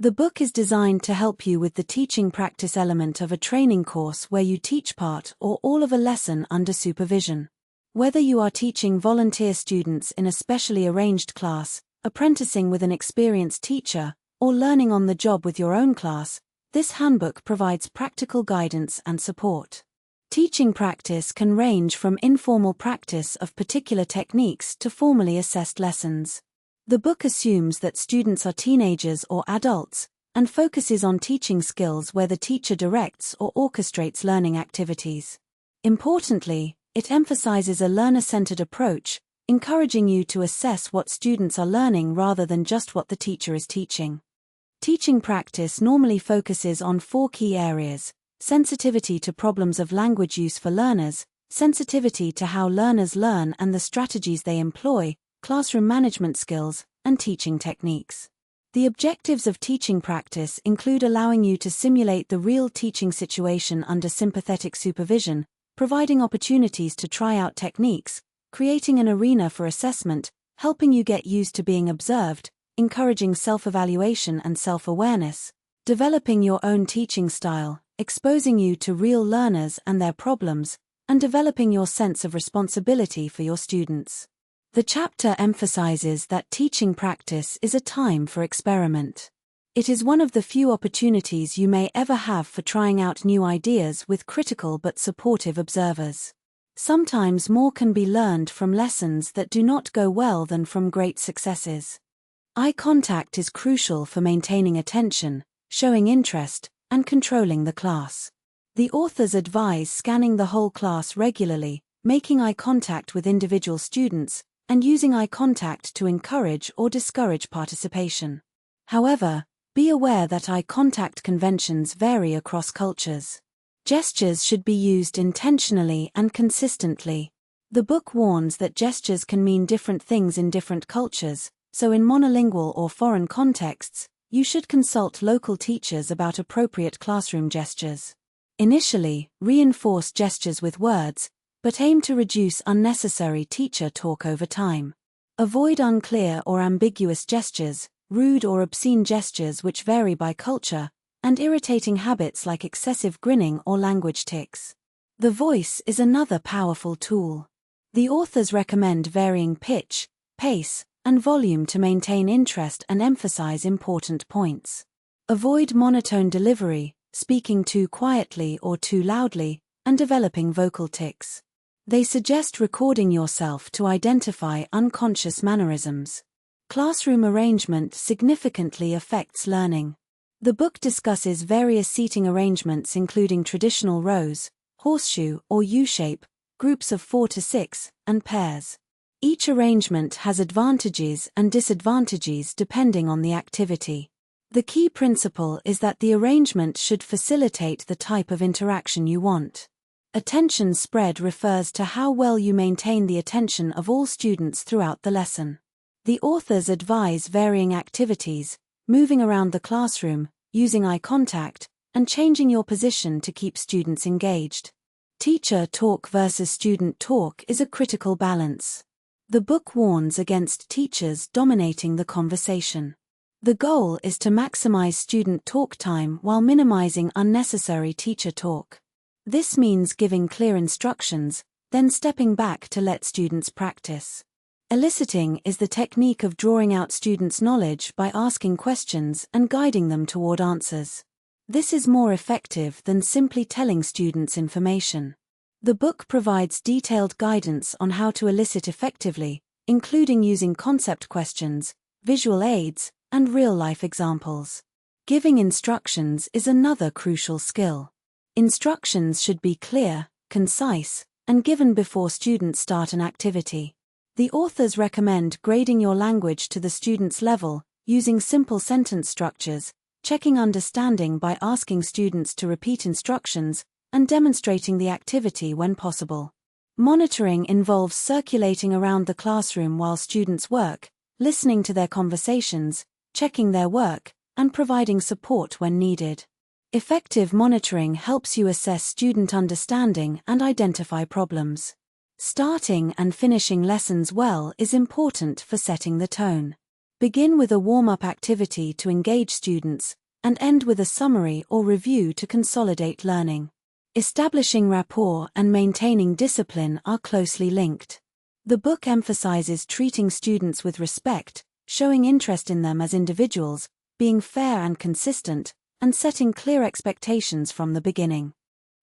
The book is designed to help you with the teaching practice element of a training course where you teach part or all of a lesson under supervision. Whether you are teaching volunteer students in a specially arranged class, apprenticing with an experienced teacher, or learning on the job with your own class, this handbook provides practical guidance and support. Teaching practice can range from informal practice of particular techniques to formally assessed lessons. The book assumes that students are teenagers or adults, and focuses on teaching skills where the teacher directs or orchestrates learning activities. Importantly, it emphasizes a learner-centered approach, encouraging you to assess what students are learning rather than just what the teacher is teaching. Teaching practice normally focuses on 4 key areas: sensitivity to problems of language use for learners, sensitivity to how learners learn and the strategies they employ, classroom management skills, and teaching techniques. The objectives of teaching practice include allowing you to simulate the real teaching situation under sympathetic supervision, providing opportunities to try out techniques, creating an arena for assessment, helping you get used to being observed, encouraging self-evaluation and self-awareness, developing your own teaching style, exposing you to real learners and their problems, and developing your sense of responsibility for your students. The chapter emphasizes that teaching practice is a time for experiment. It is one of the few opportunities you may ever have for trying out new ideas with critical but supportive observers. Sometimes more can be learned from lessons that do not go well than from great successes. Eye contact is crucial for maintaining attention, showing interest, and controlling the class. The authors advise scanning the whole class regularly, making eye contact with individual students, and using eye contact to encourage or discourage participation. However, be aware that eye contact conventions vary across cultures. Gestures should be used intentionally and consistently. The book warns that gestures can mean different things in different cultures, so in monolingual or foreign contexts, you should consult local teachers about appropriate classroom gestures. Initially, reinforce gestures with words, but aim to reduce unnecessary teacher talk over time. Avoid unclear or ambiguous gestures, rude or obscene gestures which vary by culture, and irritating habits like excessive grinning or language tics. The voice is another powerful tool. The authors recommend varying pitch, pace, and volume to maintain interest and emphasize important points. Avoid monotone delivery, speaking too quietly or too loudly, and developing vocal tics. They suggest recording yourself to identify unconscious mannerisms. Classroom arrangement significantly affects learning. The book discusses various seating arrangements including traditional rows, horseshoe or U-shape, groups of 4 to 6, and pairs. Each arrangement has advantages and disadvantages depending on the activity. The key principle is that the arrangement should facilitate the type of interaction you want. Attention spread refers to how well you maintain the attention of all students throughout the lesson. The authors advise varying activities, moving around the classroom, using eye contact, and changing your position to keep students engaged. Teacher talk versus student talk is a critical balance. The book warns against teachers dominating the conversation. The goal is to maximize student talk time while minimizing unnecessary teacher talk. This means giving clear instructions, then stepping back to let students practice. Eliciting is the technique of drawing out students' knowledge by asking questions and guiding them toward answers. This is more effective than simply telling students information. The book provides detailed guidance on how to elicit effectively, including using concept questions, visual aids, and real-life examples. Giving instructions is another crucial skill. Instructions should be clear, concise, and given before students start an activity. The authors recommend grading your language to the student's level, using simple sentence structures, checking understanding by asking students to repeat instructions, and demonstrating the activity when possible. Monitoring involves circulating around the classroom while students work, listening to their conversations, checking their work, and providing support when needed. Effective monitoring helps you assess student understanding and identify problems. Starting and finishing lessons well is important for setting the tone. Begin with a warm-up activity to engage students, and end with a summary or review to consolidate learning. Establishing rapport and maintaining discipline are closely linked. The book emphasizes treating students with respect, showing interest in them as individuals, being fair and consistent, and setting clear expectations from the beginning.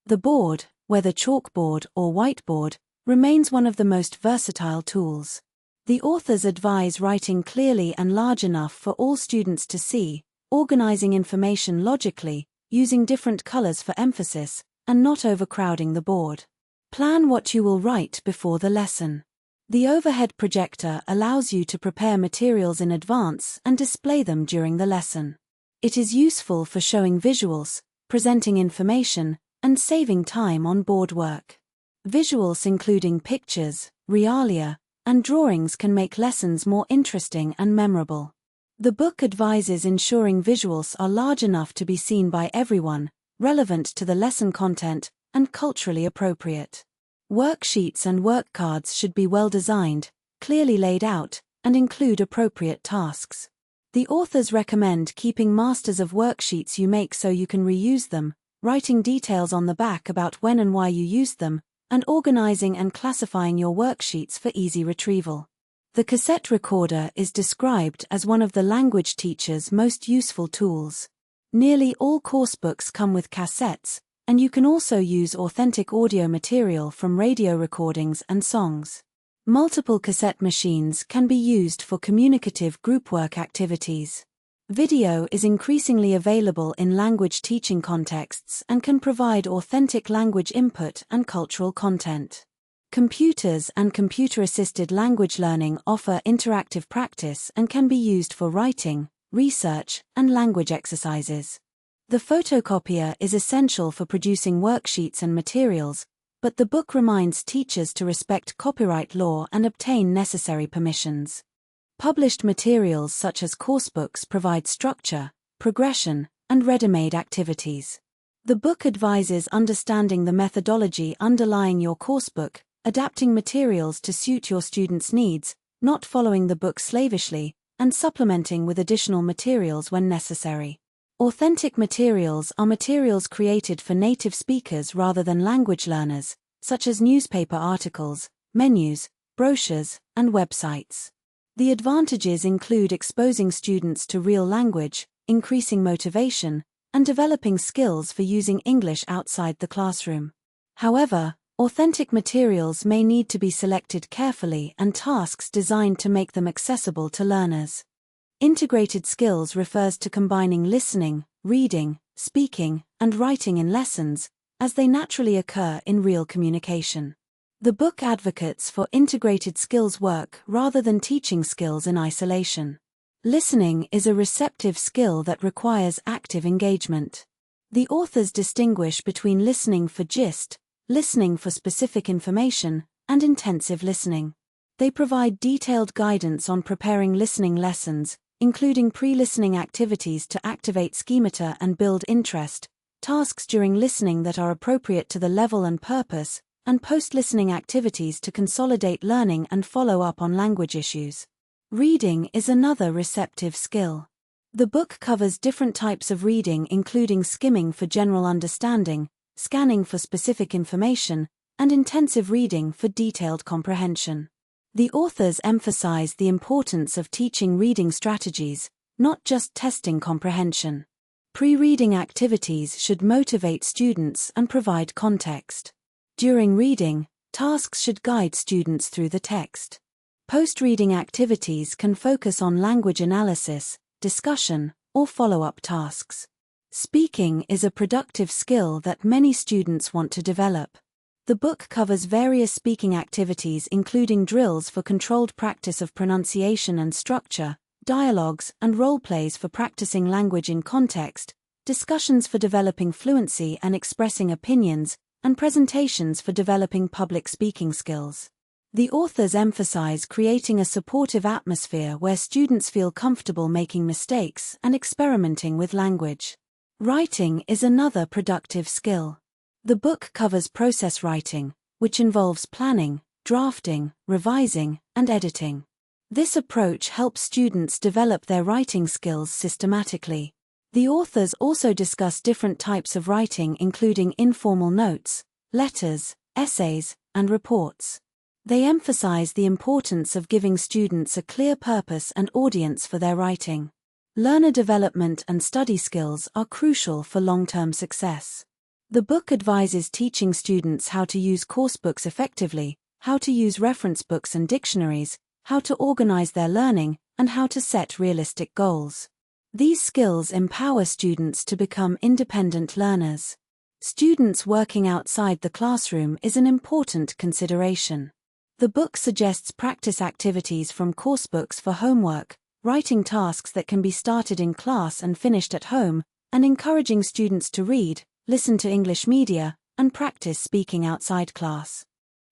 The board, whether chalkboard or whiteboard, remains one of the most versatile tools. The authors advise writing clearly and large enough for all students to see, organizing information logically, using different colors for emphasis, and not overcrowding the board. Plan what you will write before the lesson. The overhead projector allows you to prepare materials in advance and display them during the lesson. It is useful for showing visuals, presenting information, and saving time on board work. Visuals including pictures, realia, and drawings can make lessons more interesting and memorable. The book advises ensuring visuals are large enough to be seen by everyone, relevant to the lesson content, and culturally appropriate. Worksheets and work cards should be well designed, clearly laid out, and include appropriate tasks. The authors recommend keeping masters of worksheets you make so you can reuse them, writing details on the back about when and why you used them, and organizing and classifying your worksheets for easy retrieval. The cassette recorder is described as one of the language teacher's most useful tools. Nearly all coursebooks come with cassettes, and you can also use authentic audio material from radio recordings and songs. Multiple cassette machines can be used for communicative group work activities. Video is increasingly available in language teaching contexts and can provide authentic language input and cultural content. Computers and computer-assisted language learning offer interactive practice and can be used for writing, research, and language exercises. The photocopier is essential for producing worksheets and materials, but the book reminds teachers to respect copyright law and obtain necessary permissions. Published materials such as coursebooks provide structure, progression, and ready-made activities. The book advises understanding the methodology underlying your coursebook, adapting materials to suit your students' needs, not following the book slavishly, and supplementing with additional materials when necessary. Authentic materials are materials created for native speakers rather than language learners, such as newspaper articles, menus, brochures, and websites. The advantages include exposing students to real language, increasing motivation, and developing skills for using English outside the classroom. However, authentic materials may need to be selected carefully and tasks designed to make them accessible to learners. Integrated skills refers to combining listening, reading, speaking, and writing in lessons, as they naturally occur in real communication. The book advocates for integrated skills work rather than teaching skills in isolation. Listening is a receptive skill that requires active engagement. The authors distinguish between listening for gist, listening for specific information, and intensive listening. They provide detailed guidance on preparing listening lessons, including pre-listening activities to activate schemata and build interest, tasks during listening that are appropriate to the level and purpose, and post-listening activities to consolidate learning and follow up on language issues. Reading is another receptive skill. The book covers different types of reading including skimming for general understanding, scanning for specific information, and intensive reading for detailed comprehension. The authors emphasize the importance of teaching reading strategies, not just testing comprehension. Pre-reading activities should motivate students and provide context. During reading, tasks should guide students through the text. Post-reading activities can focus on language analysis, discussion, or follow-up tasks. Speaking is a productive skill that many students want to develop. The book covers various speaking activities including drills for controlled practice of pronunciation and structure, dialogues and role-plays for practicing language in context, discussions for developing fluency and expressing opinions, and presentations for developing public speaking skills. The authors emphasize creating a supportive atmosphere where students feel comfortable making mistakes and experimenting with language. Writing is another productive skill. The book covers process writing, which involves planning, drafting, revising, and editing. This approach helps students develop their writing skills systematically. The authors also discuss different types of writing, including informal notes, letters, essays, and reports. They emphasize the importance of giving students a clear purpose and audience for their writing. Learner development and study skills are crucial for long-term success. The book advises teaching students how to use coursebooks effectively, how to use reference books and dictionaries, how to organize their learning, and how to set realistic goals. These skills empower students to become independent learners. Students working outside the classroom is an important consideration. The book suggests practice activities from coursebooks for homework, writing tasks that can be started in class and finished at home, and encouraging students to read, listen to English media, and practice speaking outside class.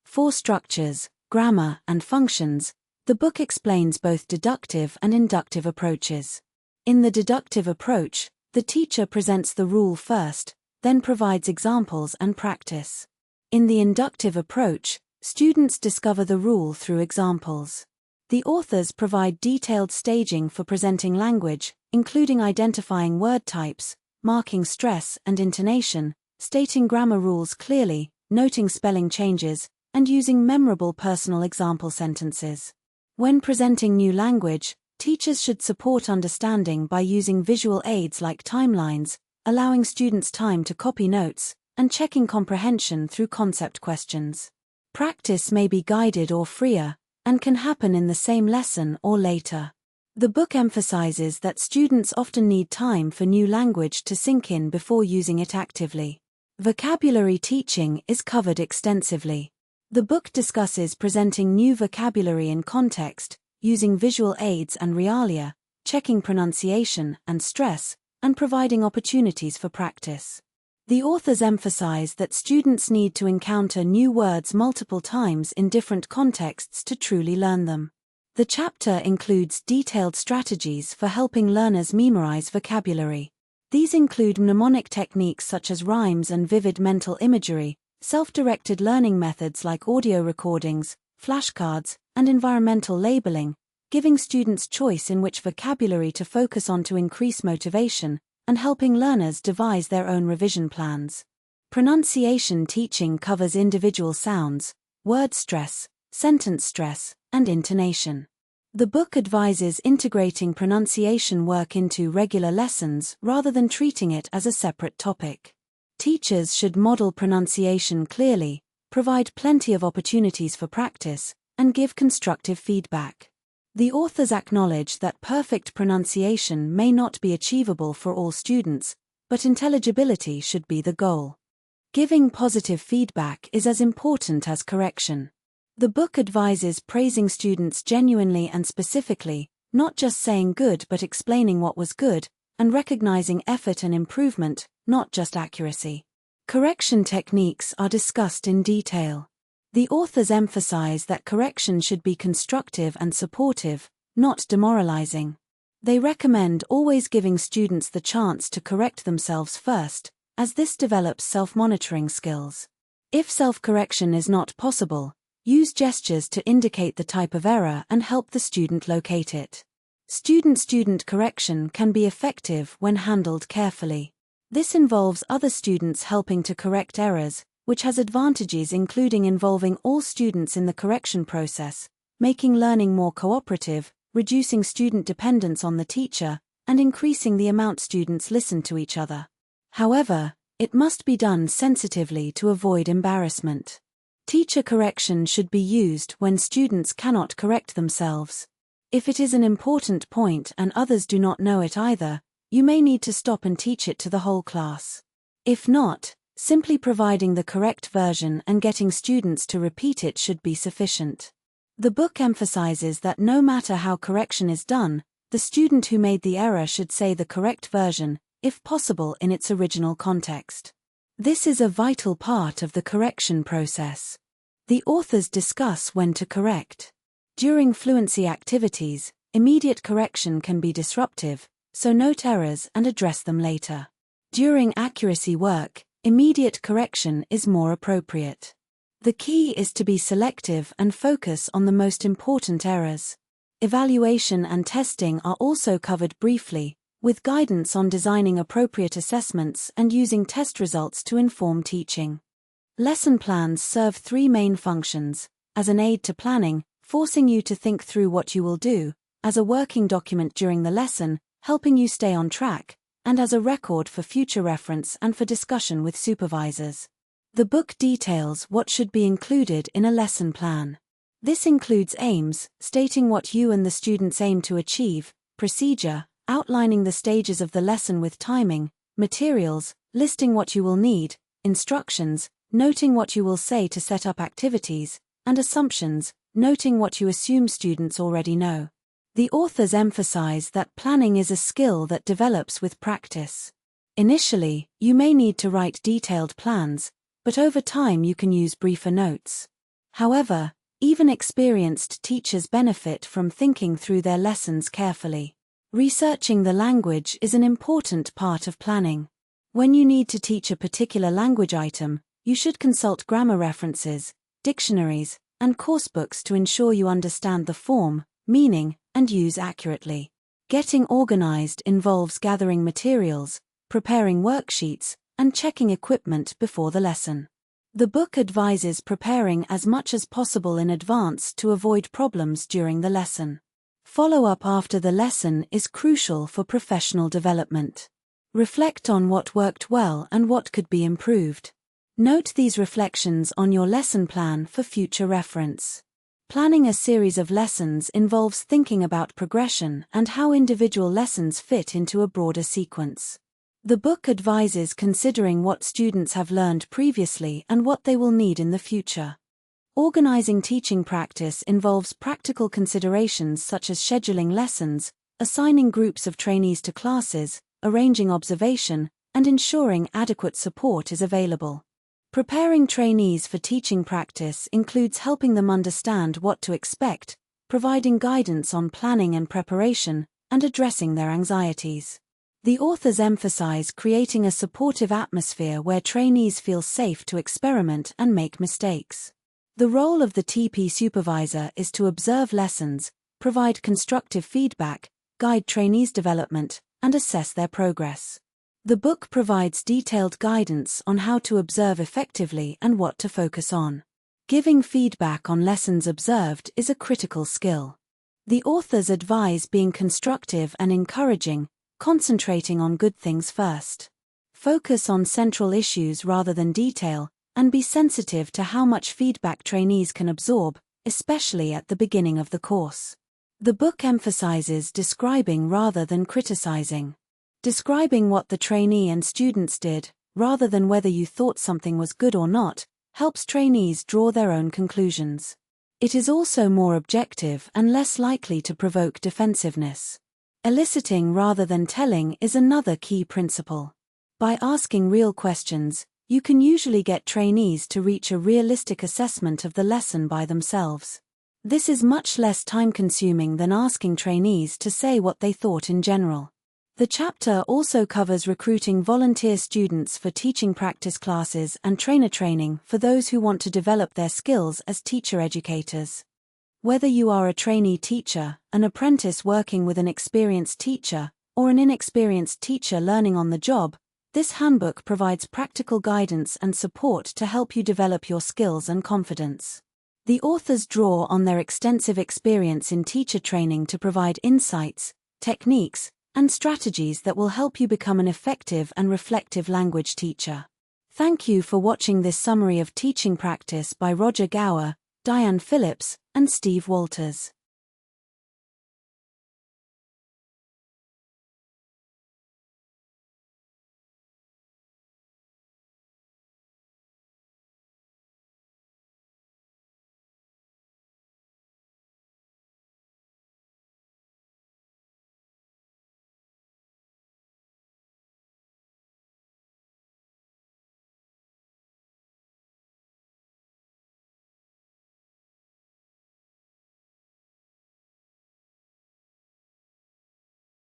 For structures, grammar, and functions, the book explains both deductive and inductive approaches. In the deductive approach, the teacher presents the rule first, then provides examples and practice. In the inductive approach, students discover the rule through examples. The authors provide detailed staging for presenting language, including identifying word types, marking stress and intonation, stating grammar rules clearly, noting spelling changes, and using memorable personal example sentences. When presenting new language, teachers should support understanding by using visual aids like timelines, allowing students time to copy notes, and checking comprehension through concept questions. Practice may be guided or freer, and can happen in the same lesson or later. The book emphasizes that students often need time for new language to sink in before using it actively. Vocabulary teaching is covered extensively. The book discusses presenting new vocabulary in context, using visual aids and realia, checking pronunciation and stress, and providing opportunities for practice. The authors emphasize that students need to encounter new words multiple times in different contexts to truly learn them. The chapter includes detailed strategies for helping learners memorize vocabulary. These include mnemonic techniques such as rhymes and vivid mental imagery, self-directed learning methods like audio recordings, flashcards, and environmental labeling, giving students choice in which vocabulary to focus on to increase motivation, and helping learners devise their own revision plans. Pronunciation teaching covers individual sounds, word stress, sentence stress, and intonation. The book advises integrating pronunciation work into regular lessons rather than treating it as a separate topic. Teachers should model pronunciation clearly, provide plenty of opportunities for practice, and give constructive feedback. The authors acknowledge that perfect pronunciation may not be achievable for all students, but intelligibility should be the goal. Giving positive feedback is as important as correction. The book advises praising students genuinely and specifically, not just saying good but explaining what was good, and recognizing effort and improvement, not just accuracy. Correction techniques are discussed in detail. The authors emphasize that correction should be constructive and supportive, not demoralizing. They recommend always giving students the chance to correct themselves first, as this develops self-monitoring skills. If self-correction is not possible, use gestures to indicate the type of error and help the student locate it. Student-student correction can be effective when handled carefully. This involves other students helping to correct errors, which has advantages including involving all students in the correction process, making learning more cooperative, reducing student dependence on the teacher, and increasing the amount students listen to each other. However, it must be done sensitively to avoid embarrassment. Teacher correction should be used when students cannot correct themselves. If it is an important point and others do not know it either, you may need to stop and teach it to the whole class. If not, simply providing the correct version and getting students to repeat it should be sufficient. The book emphasizes that no matter how correction is done, the student who made the error should say the correct version, if possible in its original context. This is a vital part of the correction process. The authors discuss when to correct. During fluency activities, immediate correction can be disruptive, so note errors and address them later. During accuracy work, immediate correction is more appropriate. The key is to be selective and focus on the most important errors. Evaluation and testing are also covered briefly, with guidance on designing appropriate assessments and using test results to inform teaching. Lesson plans serve three main functions: as an aid to planning, forcing you to think through what you will do; as a working document during the lesson, helping you stay on track; and as a record for future reference and for discussion with supervisors. The book details what should be included in a lesson plan. This includes aims, stating what you and the students aim to achieve; procedure, outlining the stages of the lesson with timing; materials, listing what you will need; instructions, noting what you will say to set up activities; and assumptions, noting what you assume students already know. The authors emphasize that planning is a skill that develops with practice. Initially, you may need to write detailed plans, but over time you can use briefer notes. However, even experienced teachers benefit from thinking through their lessons carefully. Researching the language is an important part of planning. When you need to teach a particular language item, you should consult grammar references, dictionaries, and coursebooks to ensure you understand the form, meaning, and use accurately. Getting organized involves gathering materials, preparing worksheets, and checking equipment before the lesson. The book advises preparing as much as possible in advance to avoid problems during the lesson. Follow-up after the lesson is crucial for professional development. Reflect on what worked well and what could be improved. Note these reflections on your lesson plan for future reference. Planning a series of lessons involves thinking about progression and how individual lessons fit into a broader sequence. The book advises considering what students have learned previously and what they will need in the future. Organizing teaching practice involves practical considerations such as scheduling lessons, assigning groups of trainees to classes, arranging observation, and ensuring adequate support is available. Preparing trainees for teaching practice includes helping them understand what to expect, providing guidance on planning and preparation, and addressing their anxieties. The authors emphasize creating a supportive atmosphere where trainees feel safe to experiment and make mistakes. The role of the TP supervisor is to observe lessons, provide constructive feedback, guide trainees' development, and assess their progress. The book provides detailed guidance on how to observe effectively and what to focus on. Giving feedback on lessons observed is a critical skill. The authors advise being constructive and encouraging, concentrating on good things first. Focus on central issues rather than detail, and be sensitive to how much feedback trainees can absorb, especially at the beginning of the course. The book emphasizes describing rather than criticizing. Describing what the trainee and students did, rather than whether you thought something was good or not, helps trainees draw their own conclusions. It is also more objective and less likely to provoke defensiveness. Eliciting rather than telling is another key principle. By asking real questions, you can usually get trainees to reach a realistic assessment of the lesson by themselves. This is much less time-consuming than asking trainees to say what they thought in general. The chapter also covers recruiting volunteer students for teaching practice classes and trainer training for those who want to develop their skills as teacher educators. Whether you are a trainee teacher, an apprentice working with an experienced teacher, or an inexperienced teacher learning on the job, this handbook provides practical guidance and support to help you develop your skills and confidence. The authors draw on their extensive experience in teacher training to provide insights, techniques, and strategies that will help you become an effective and reflective language teacher. Thank you for watching this summary of teaching practice by Roger Gower, Diane Phillips, and Steve Walters.